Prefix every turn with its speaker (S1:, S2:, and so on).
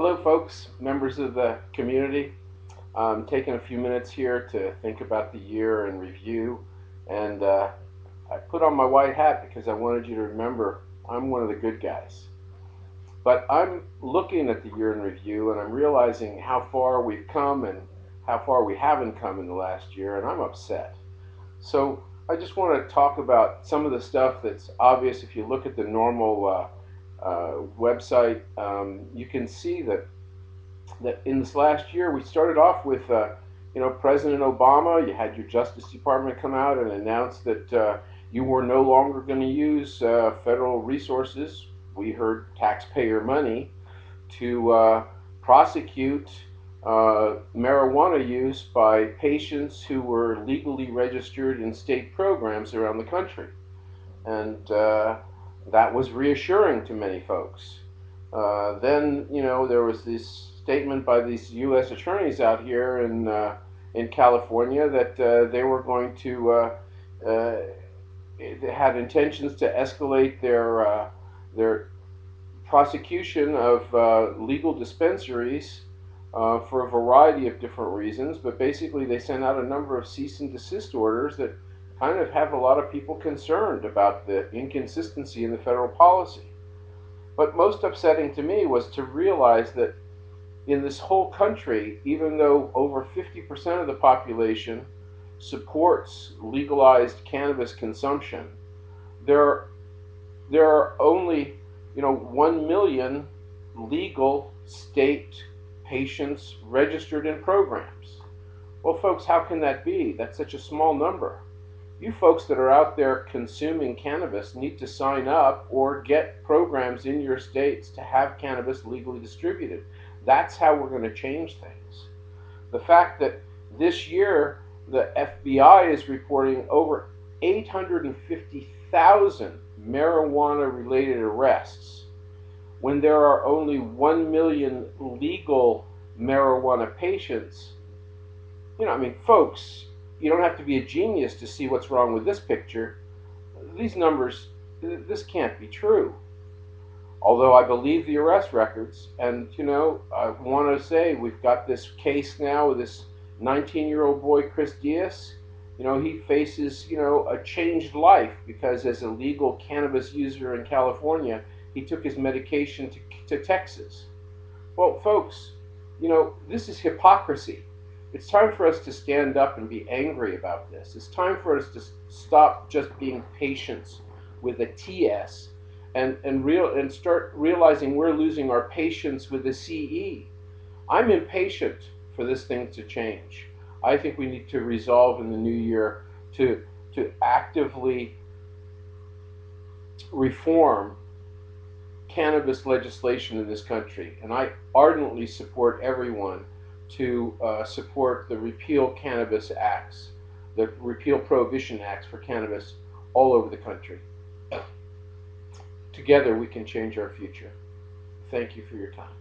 S1: Hello folks, members of the community. I'm taking a few minutes here to think about the year and review, and I put on my white hat because I wanted you to remember I'm one of the good guys. But I'm looking at the year in review and I'm realizing how far we've come and how far we haven't come in the last year, and I'm upset. So I just want to talk about some of the stuff that's obvious. If you look at the normal website, you can see that in this last year we started off with President Obama. You had your Justice Department come out and announce that you were no longer going to use federal resources. We heard taxpayer money to prosecute marijuana use by patients who were legally registered in state programs around the country. And that was reassuring to many folks. Then, there was this statement by these U.S. attorneys out here in California that they were going to had intentions to escalate their prosecution of legal dispensaries for a variety of different reasons. But basically, they sent out a number of cease and desist orders that kind of have a lot of people concerned about the inconsistency in the federal policy. But most upsetting to me was to realize that in this whole country, even though over 50% of the population supports legalized cannabis consumption, there are only 1 million legal state patients registered in programs. Well, folks, how can that be? That's such a small number. You folks that are out there consuming cannabis need to sign up or get programs in your states to have cannabis legally distributed. That's how we're going to change things. The fact that this year the FBI is reporting over 850,000 marijuana-related arrests when there are only 1 million legal marijuana patients. Folks, you don't have to be a genius to see what's wrong with this picture. These numbers, this can't be true. Although I believe the arrest records, and I want to say we've got this case now with this 19-year-old boy, Chris Diaz. He faces, a changed life because as a legal cannabis user in California, he took his medication to Texas. Well, folks, this is hypocrisy. It's time for us to stand up and be angry about this. It's time for us to stop just being patients with a TS and start realizing we're losing our patience with the CE. I'm impatient for this thing to change. I think we need to resolve in the new year to actively reform cannabis legislation in this country. And I ardently support everyone to support the Repeal Cannabis Acts, the Repeal Prohibition Acts for cannabis all over the country. Together we can change our future. Thank you for your time.